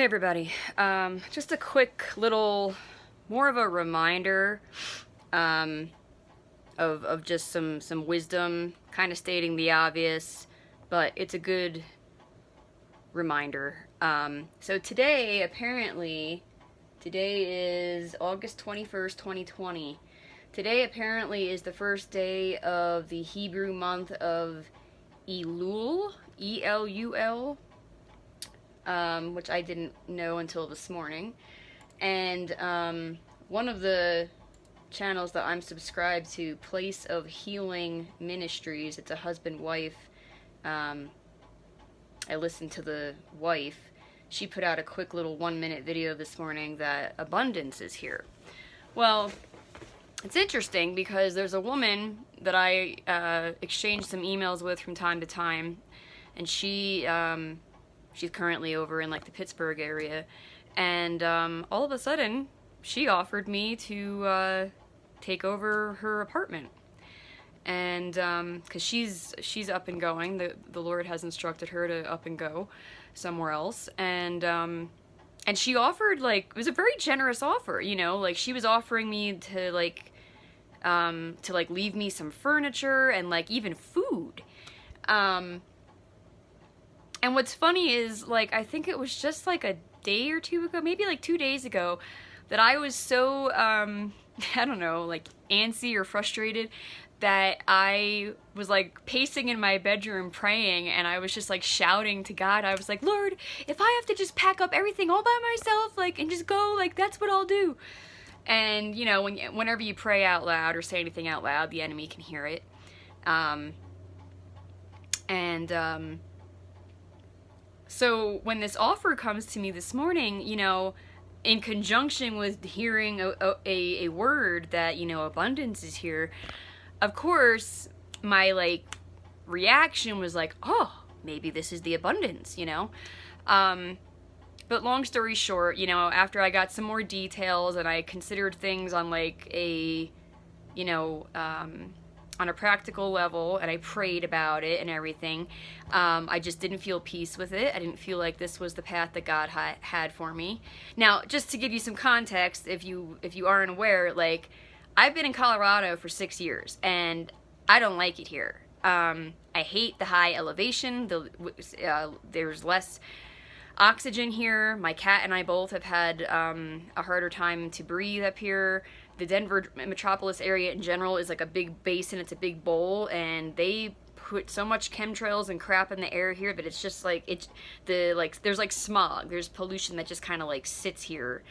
Hey everybody, just a quick little, more of a reminder um, of just some wisdom, kind of stating the obvious, but it's a good reminder. So today is August 21st, 2020. Today apparently is the first day of the Hebrew month of Elul, E-L-U-L, which I didn't know until this morning. And one of the channels that I'm subscribed to, Place of Healing Ministries, it's a husband-wife. I listened to the wife. She put out a quick little 1-minute video this morning that abundance is here. Well, it's interesting because there's a woman that I exchange some emails with from time to time, and she's currently over in like the Pittsburgh area, and all of a sudden she offered me to take over her apartment, and because she's up and going, the Lord has instructed her to up and go somewhere else, and she offered, like, it was a very generous offer, you know, like she was offering me to leave me some furniture and like even food. And what's funny is, like, I think it was just like a day or two ago, maybe like 2 days ago, that I was so, I don't know, like antsy or frustrated that I was like pacing in my bedroom praying, and I was just like shouting to God. I was like, Lord, if I have to just pack up everything all by myself, like, and just go, like, that's what I'll do. And, you know, whenever you pray out loud or say anything out loud, the enemy can hear it. So when this offer comes to me this morning, you know, in conjunction with hearing a word that, you know, abundance is here, of course, my, like, reaction was like, oh, maybe this is the abundance, you know? But long story short, you know, after I got some more details and I considered things on, like, a, you know, on a practical level, and I prayed about it and everything, I just didn't feel peace with it. I didn't feel like this was the path that God had for me. Now, just to give you some context, if you aren't aware, like, I've been in Colorado for 6 years, and I don't like it here. I hate the high elevation. There's less oxygen here. My cat and I both have had a harder time to breathe up here. The Denver metropolis area in general is like a big basin. It's a big bowl, and they put so much chemtrails and crap in the air here that it's just like there's like smog. There's pollution that just kind of like sits here.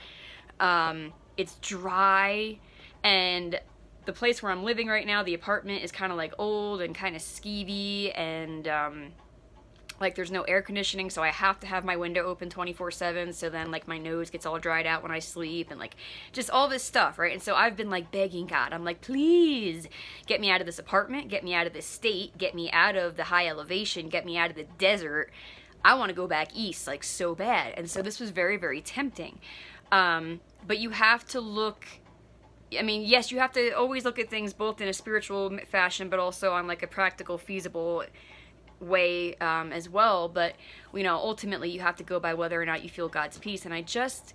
It's dry, and the place where I'm living right now, the apartment, is kind of like old and kind of skeevy, and like there's no air conditioning, so I have to have my window open 24/7, so then like my nose gets all dried out when I sleep, and like just all this stuff, right? And so I've been like begging God. I'm like, please get me out of this apartment, get me out of this state, get me out of the high elevation, get me out of the desert. I want to go back east, like, so bad. And so this was very, very tempting. But you have to look, I mean, yes, you have to always look at things both in a spiritual fashion, but also on like a practical, feasible way as well. But, you know, ultimately you have to go by whether or not you feel God's peace, and I just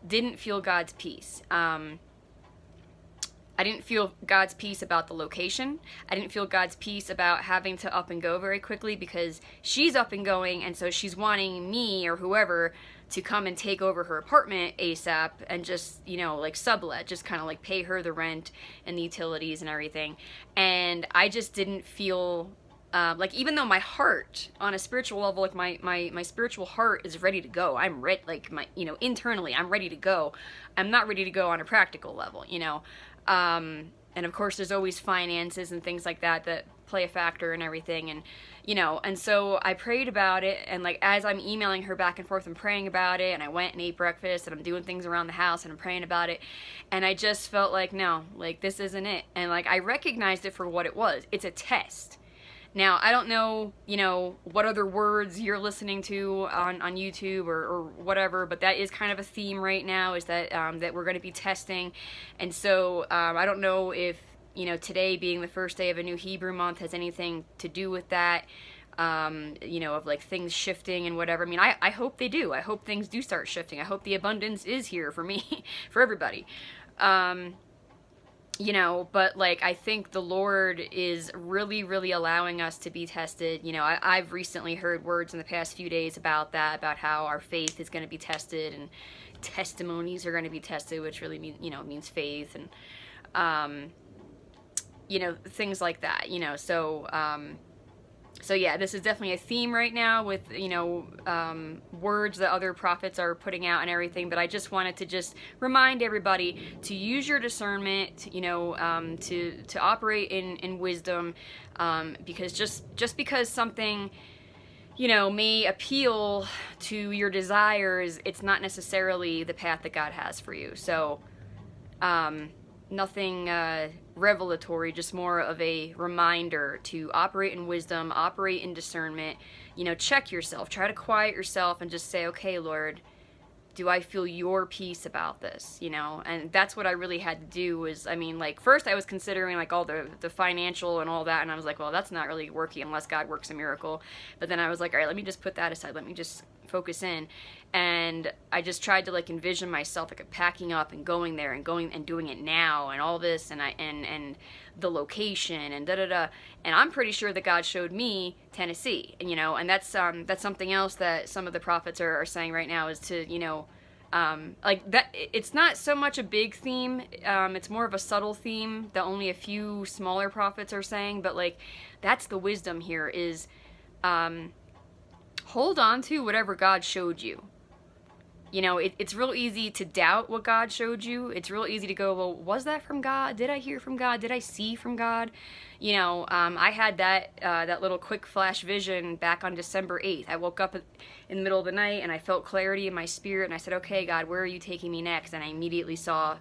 didn't feel God's peace. I didn't feel God's peace about the location. I didn't feel God's peace about having to up and go very quickly, because she's up and going, and so she's wanting me or whoever to come and take over her apartment ASAP and just, you know, like sublet, just kind of like pay her the rent and the utilities and everything. And I just didn't feel like, even though my heart, on a spiritual level, like my spiritual heart is ready to go. I'm ready, like, my, you know, internally, I'm ready to go. I'm not ready to go on a practical level, you know. And of course there's always finances and things like that that play a factor and everything, and, you know, and so I prayed about it, and like as I'm emailing her back and forth and praying about it, and I went and ate breakfast, and I'm doing things around the house, and I'm praying about it, and I just felt like, no, like, this isn't it. And like I recognized it for what it was. It's a test. Now, I don't know, you know, what other words you're listening to on YouTube or whatever, but that is kind of a theme right now, is that that we're going to be testing. And so I don't know if, you know, today being the first day of a new Hebrew month has anything to do with that. you know, of like things shifting and whatever. I mean, I hope they do. I hope things do start shifting. I hope the abundance is here for me, for everybody. You know, but like I think the Lord is really, really allowing us to be tested. You know, I've recently heard words in the past few days about that, about how our faith is going to be tested and testimonies are going to be tested, which really mean, you know, means faith and, you know, things like that, you know, so yeah, this is definitely a theme right now with, you know, words that other prophets are putting out and everything, but I just wanted to just remind everybody to use your discernment, you know, to operate in wisdom, because just because something, you know, may appeal to your desires, it's not necessarily the path that God has for you. So, nothing revelatory, just more of a reminder to operate in wisdom, operate in discernment, you know, check yourself, try to quiet yourself and just say, okay, Lord, do I feel your peace about this, you know? And that's what I really had to do was, I mean, like, first I was considering, like, all the financial and all that, and I was like, well, that's not really working unless God works a miracle. But then I was like, all right, let me just put that aside. Let me just focus in. And I just tried to, like, envision myself, like, packing up and going there and going and doing it now and all this and and the location and da-da-da. And I'm pretty sure that God showed me Tennessee, and, you know, and that's something else that some of the prophets are saying right now is to, you know, like that, it's not so much a big theme, it's more of a subtle theme that only a few smaller prophets are saying, but like, that's the wisdom here is, hold on to whatever God showed you. You know, it's real easy to doubt what God showed you. It's real easy to go, well, was that from God? Did I hear from God? Did I see from God? You know, I had that little quick flash vision back on December 8th. I woke up in the middle of the night and I felt clarity in my spirit and I said, okay, God, where are you taking me next? And I immediately saw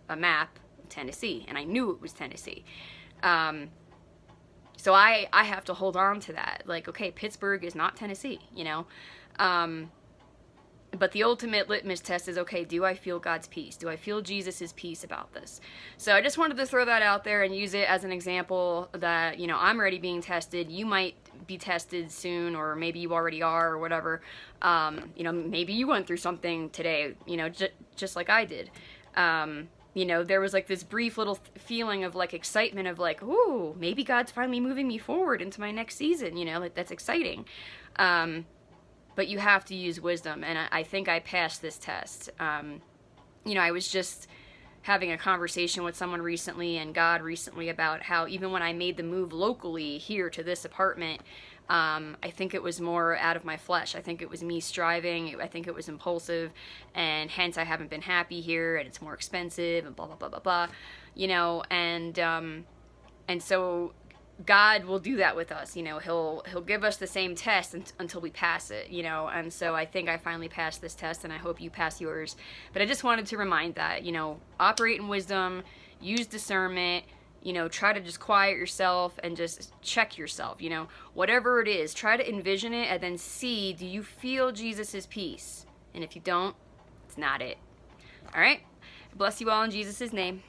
a map of Tennessee and I knew it was Tennessee. So I have to hold on to that. Like, okay, Pittsburgh is not Tennessee, you know? But the ultimate litmus test is, okay, do I feel God's peace? Do I feel Jesus' peace about this? So I just wanted to throw that out there and use it as an example that, you know, I'm already being tested. You might be tested soon, or maybe you already are, or whatever. You know, maybe you went through something today, you know, just like I did. You know, there was like this brief little feeling of like excitement of like, ooh, maybe God's finally moving me forward into my next season, you know, like that's exciting. But you have to use wisdom, and I think I passed this test. You know, I was just having a conversation with someone recently and God recently about how even when I made the move locally here to this apartment, I think it was more out of my flesh. I think it was me striving. I think it was impulsive, and hence I haven't been happy here, and it's more expensive, and blah, blah, blah, blah, blah, you know, and so God will do that with us, you know, he'll give us the same test until we pass it, you know, and so I think I finally passed this test, and I hope you pass yours. But I just wanted to remind that, you know, operate in wisdom, use discernment, you know, try to just quiet yourself and just check yourself, you know, whatever it is, try to envision it and then see, do you feel Jesus's peace? And if you don't, it's not it. All right, bless you all in Jesus' name.